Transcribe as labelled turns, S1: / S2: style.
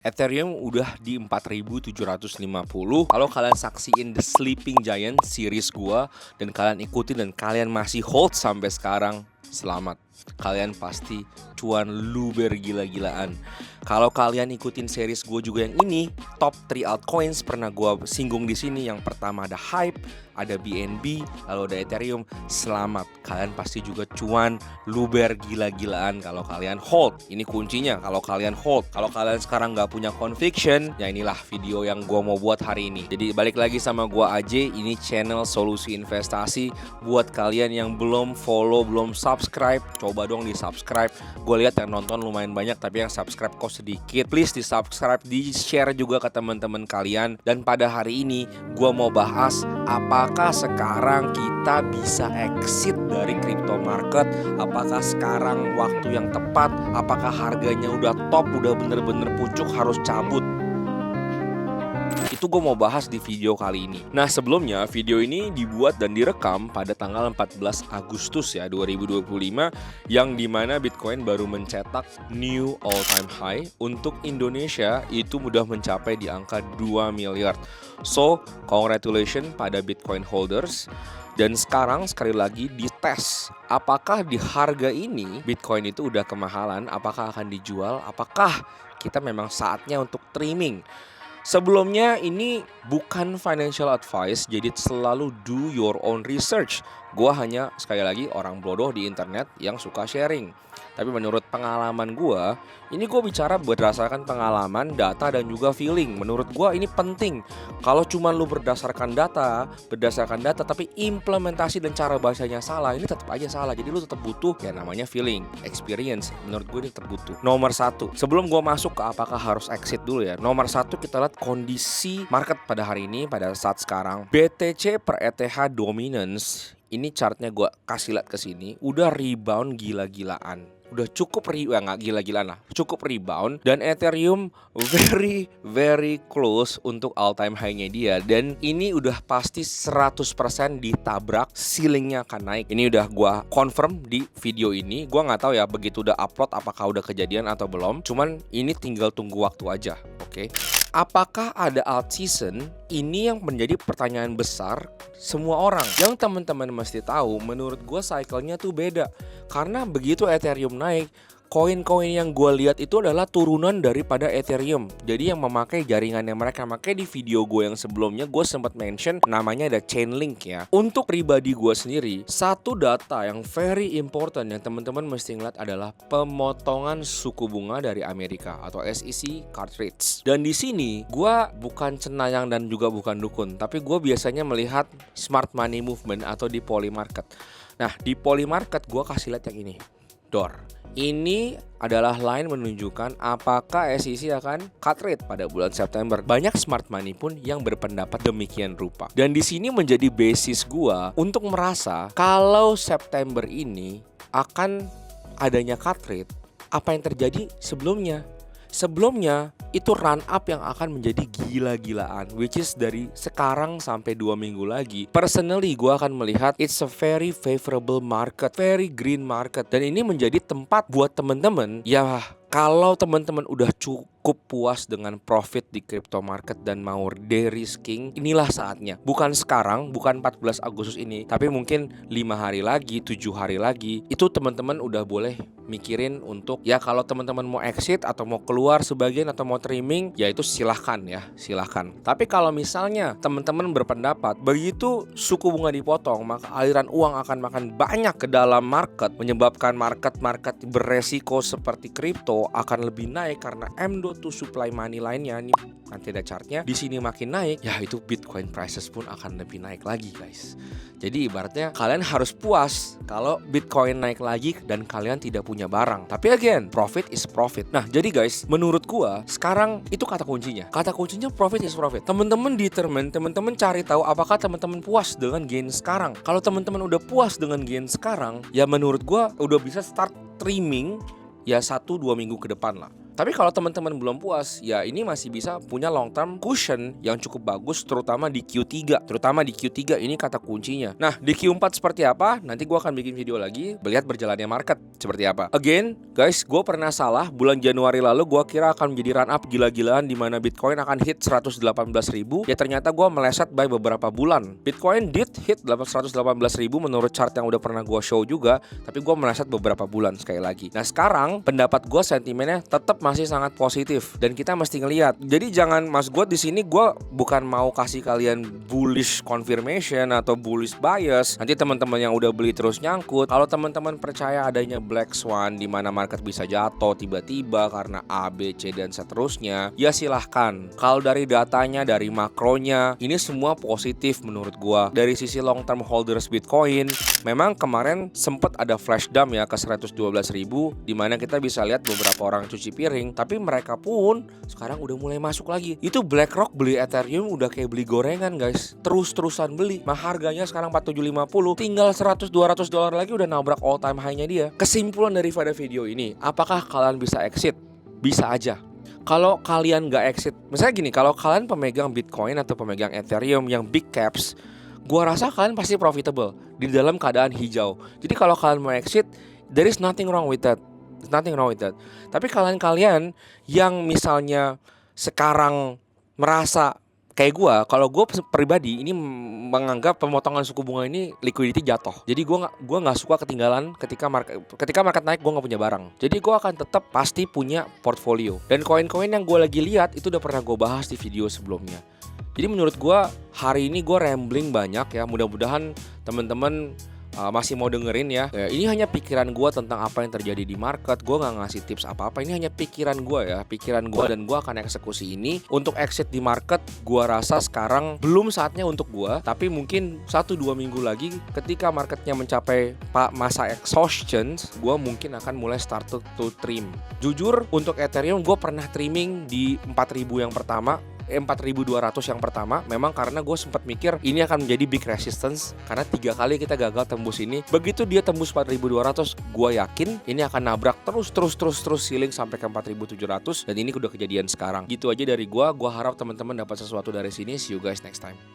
S1: Ethereum udah di 4.750. Kalau kalian saksiin The Sleeping Giant series gua dan kalian ikutin dan kalian masih hold sampai sekarang, selamat. Kalian pasti cuan luber gila-gilaan. Kalau kalian ikutin series gue juga yang ini, top 3 altcoins pernah gue singgung di sini. Yang pertama ada Hype, ada BNB, lalu ada Ethereum. Selamat, kalian pasti juga cuan luber gila-gilaan kalau kalian hold. Ini kuncinya, kalau kalian hold. Kalau kalian sekarang nggak punya conviction, ya inilah video yang gue mau buat hari ini. Jadi balik lagi sama gue AJ, ini channel Solusi Investasi. Buat kalian yang belum follow, belum subscribe, coba dong di subscribe. Gue lihat yang nonton lumayan banyak, tapi yang subscribe kok sedikit. Please di subscribe, di share juga ke teman-teman kalian. Dan pada hari ini gue mau bahas apakah sekarang kita bisa exit dari crypto market. Apakah sekarang waktu yang tepat? Apakah harganya udah top, udah bener-bener pucuk harus cabut? Itu gue mau bahas di video kali ini. Nah, sebelumnya video ini dibuat dan direkam pada tanggal 14 Agustus ya 2025, yang dimana Bitcoin baru mencetak new all time high. Untuk Indonesia itu mudah mencapai di angka 2 miliar. So, congratulations pada Bitcoin holders. Dan sekarang sekali lagi dites, apakah di harga ini Bitcoin itu udah kemahalan, apakah akan dijual, apakah kita memang saatnya untuk trimming. Sebelumnya ini bukan financial advice, jadi selalu do your own research. Gua hanya sekali lagi orang bodoh di internet yang suka sharing. Tapi menurut pengalaman gua, ini gue bicara berdasarkan pengalaman, data dan juga feeling. Menurut gua ini penting. Kalau cuma lu berdasarkan data tapi implementasi dan cara bahasanya salah, ini tetap aja salah. Jadi lu tetap butuh ya namanya feeling, experience. Menurut gue ini terbutuh. Nomor satu, sebelum gua masuk ke apakah harus exit dulu ya. Nomor satu, kita lihat kondisi market pada hari ini, pada saat sekarang. BTC per ETH dominance, ini chartnya gue kasih lihat ke sini, udah rebound gila-gilaan. Udah cukup nggak gila-gilaan lah, cukup rebound. Dan Ethereum very close untuk all time high-nya dia. Dan ini udah pasti 100% ditabrak, ceilingnya akan naik. Ini udah gue confirm di video ini. Gue nggak tahu ya begitu udah upload apakah udah kejadian atau belum. Cuman ini tinggal tunggu waktu aja, oke? Apakah ada alt season? Ini yang menjadi pertanyaan besar semua orang. Yang teman-teman mesti tahu, menurut gue cycle-nya tuh beda. Karena begitu Ethereum naik, koin-koin yang gue lihat itu adalah turunan daripada Ethereum. Jadi yang memakai jaringannya mereka. Makanya di video gue yang sebelumnya gue sempat mention namanya ada Chainlink ya. Untuk pribadi gue sendiri, satu data yang very important yang teman-teman mesti ngeliat adalah pemotongan suku bunga dari Amerika atau SEC card rates. Dan di sini gue bukan cenayang dan juga bukan dukun, tapi gue biasanya melihat smart money movement atau di Polymarket. Nah, di Polymarket gue kasih lihat yang ini, DOR. Ini adalah line menunjukkan apakah SEC akan cut rate pada bulan September. Banyak smart money pun yang berpendapat demikian rupa. Dan di sini menjadi basis gua untuk merasa kalau September ini akan adanya cut rate, apa yang terjadi sebelumnya? Sebelumnya itu run up yang akan menjadi gila-gilaan, which is dari sekarang sampai 2 minggu lagi. Personally gue akan melihat it's a very favorable market, very green market. Dan ini menjadi tempat buat teman-teman ya, kalau teman-teman udah cukup puas dengan profit di crypto market dan mau de-risking, inilah saatnya. Bukan sekarang, bukan 14 Agustus ini, tapi mungkin 5 hari lagi, 7 hari lagi. Itu teman-teman udah boleh mikirin untuk ya kalau teman-teman mau exit atau mau keluar sebagian atau mau trimming, ya itu silahkan ya, silahkan. Tapi kalau misalnya teman-teman berpendapat begitu suku bunga dipotong, maka aliran uang akan makan banyak ke dalam market, menyebabkan market beresiko seperti kripto akan lebih naik karena M.2 supply money lainnya nih, nanti ada chartnya di sini makin naik, ya itu Bitcoin prices pun akan lebih naik lagi guys. Jadi ibaratnya kalian harus puas kalau Bitcoin naik lagi dan kalian tidak punya barang. Tapi again, profit is profit. Nah jadi guys, menurut gua sekarang itu kata kuncinya. Kata kuncinya profit is profit. Teman-teman determine, teman-teman cari tahu apakah teman-teman puas dengan gain sekarang. Kalau teman-teman udah puas dengan gain sekarang, ya menurut gua udah bisa start trimming ya 1-2 minggu ke depan lah. Tapi kalau teman-teman belum puas, ya ini masih bisa punya long term cushion yang cukup bagus, terutama di Q3. Terutama di Q3 ini kata kuncinya. Nah, di Q4 seperti apa? Nanti gue akan bikin video lagi melihat berjalannya market seperti apa. Again, guys, gue pernah salah. Bulan Januari lalu gue kira akan menjadi run up gila-gilaan di mana Bitcoin akan hit 118.000. Ya ternyata gue meleset by beberapa bulan. Bitcoin did hit 118.000 menurut chart yang udah pernah gue show juga, tapi gue meleset beberapa bulan sekali lagi. Nah sekarang pendapat gue sentimennya tetap masih sangat positif dan kita mesti ngelihat. Jadi jangan, mas gue di sini gue bukan mau kasih kalian bullish confirmation atau bullish bias. Nanti teman-teman yang udah beli terus nyangkut. Kalau teman-teman percaya adanya black swan di mana market bisa jatuh tiba-tiba karena A, B, C dan seterusnya, ya silahkan. Kalau dari datanya, dari makronya, ini semua positif menurut gue. Dari sisi long term holders Bitcoin, memang kemarin sempat ada flash dump ya ke 112.000, di mana kita bisa lihat beberapa orang cuci piring, tapi mereka pun sekarang udah mulai masuk lagi. Itu BlackRock beli Ethereum udah kayak beli gorengan guys, terus-terusan beli. Harganya sekarang 4750, tinggal 100-200 dolar lagi udah nabrak all time high-nya dia. Kesimpulan daripada video ini, apakah kalian bisa exit? Bisa aja. Kalau kalian nggak exit, misalnya gini, kalau kalian pemegang Bitcoin atau pemegang Ethereum yang big caps, gua rasa kalian pasti profitable di dalam keadaan hijau. Jadi kalau kalian mau exit, there is nothing wrong with that. There's nothing wrong with that. Tapi kalian yang misalnya sekarang merasa kayak gua, kalau gua pribadi ini menganggap pemotongan suku bunga ini liquidity jatuh. Jadi gua nggak suka ketinggalan ketika market naik, gua nggak punya barang. Jadi gua akan tetap pasti punya portfolio. Dan koin-koin yang gua lagi lihat itu udah pernah gua bahas di video sebelumnya. Jadi menurut gue hari ini gue rambling banyak ya. Mudah-mudahan teman-teman masih mau dengerin ya. Ini hanya pikiran gue tentang apa yang terjadi di market. Gue gak ngasih tips apa-apa. Ini hanya pikiran gue ya. Pikiran gue, dan gue akan eksekusi ini. Untuk exit di market, gue rasa sekarang belum saatnya untuk gue. Tapi mungkin 1-2 minggu lagi ketika marketnya mencapai masa exhaustion, gue mungkin akan mulai start to trim. Jujur untuk Ethereum gue pernah trimming di 4.000 yang pertama, 4.200 yang pertama, memang karena gue sempat mikir ini akan menjadi big resistance karena 3 kali kita gagal tembus ini. Begitu dia tembus 4.200, gue yakin ini akan nabrak terus ceiling sampai ke 4.700, dan ini udah kejadian sekarang. Gitu aja dari gue harap teman-teman dapat sesuatu dari sini. See you guys next time.